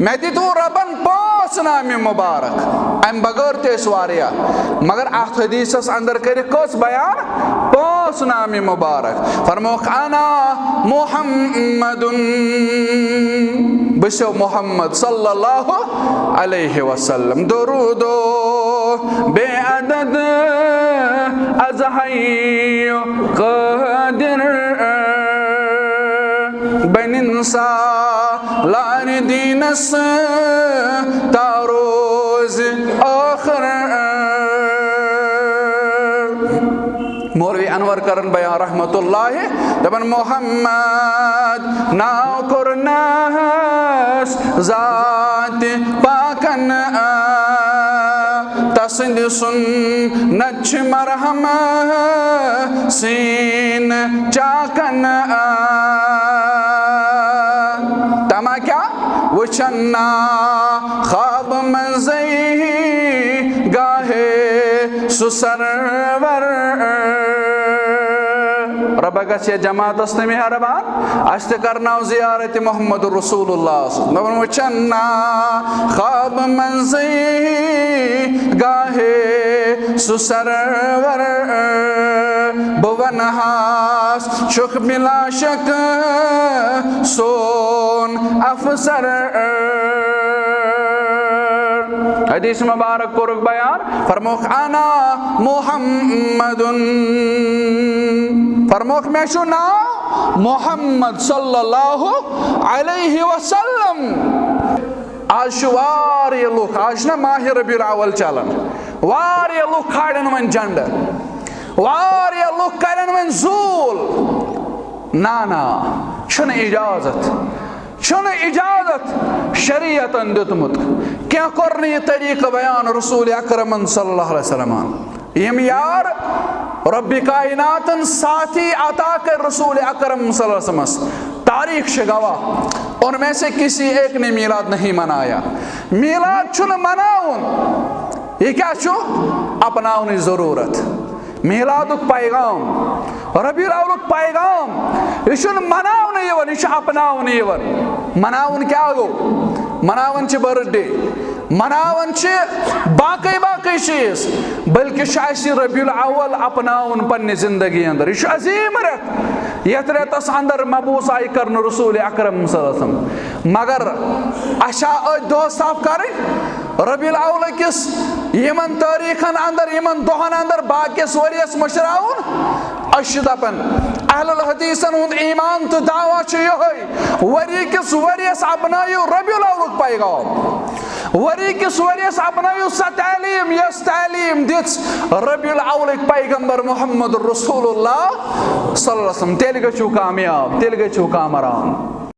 मे दितु रबन 5 नाम मुबारक अम बगैर ते मगर अत हदीसस अंदर कर कस बयान 5 नाम मुबारक फरमोख अना मुहम्मदुन बसो मोहम्मद सल्लल्लाहु अलैहि वसल्लम दरूदो बेअदद अज़हय्य क़ादिर बनिंसा लान दीनस तारोज आखिर मौलवी अनवर करन बयान रहमतुल्लाह दबन मोहम्मद नाव कुरनास जात पाकन तसिंद सुन्नत मरहम सीन चाकन तमा क्या वचन्ना ख्वाब मंज़ई गाहे सुसरवर रब गए जमात मेहरबान अस करना जियारत मोहम्मद रसूलुल्लाह वचन्ना ख्वाब मंज़ई गाहे सुसरवर भुवन हास शुक मिला शक सोन अफसर हदीस मुबारक को बयान फरमोख अना मुहम्मदुन फरमोख में शु नाव मोहम्मद सल्लल्लाहु अलैहि वसल्लम आज वारिया लुक आज ना माह रबीउल अव्वल चलन वारिया लुक खाड़न वन झंड वारिया लुक करन वन ज़ूल ना छुन इजाजत शरीयतन दितमुत क्या कोर यह तरीक़ बयान रसूल अकरम सल्लल्लाहु अलैहि वसल्लम यम यार रब्बी कायनातन साथी अता कर रसूल अकरम सल्लल्लाहु अलैहि वसल्लम तारीख गवाह उनमें से किसी एक ने मीलाद नहीं मनाया मीलाद छुन मनाउन ये क्या छु अपनाउन ज़रूरत मीलादुक पैगाम रबीउल अव्वलुक पैगाम यह मनावन यह अपनावन मनावन क्या गो मनावन बर्थडे मनावन बाकी चीज बल्कि रबीउल अव्वल अपनावन पन्ने जिंदगी अंदर यह अजीम रेत यथ रेतस अंदर मबूस आई कर रसूल अकरम सल्लल्लाहु अलैहि वसल्लम मगर अशा दो साफ कर रबीउल अव्वल किस यमन तारीखन अंदर यमन दोहन अंदर बाकिस वरियस मशराउन अश दपन अहलुल हदीसन हुंद ईमान तो दावा यह वरी किस वरियस अपनायु रबीउल अव्वल पैगाम वरी किस वरियस अपनायु सा तालीम यस तालीम दिस रबीउल अव्वल पैगंबर मोहम्मद रसूलुल्लाह सल्लल्लाहु अलैहि वसल्लम तेल गछु कामयाब तेल गछु कामरान।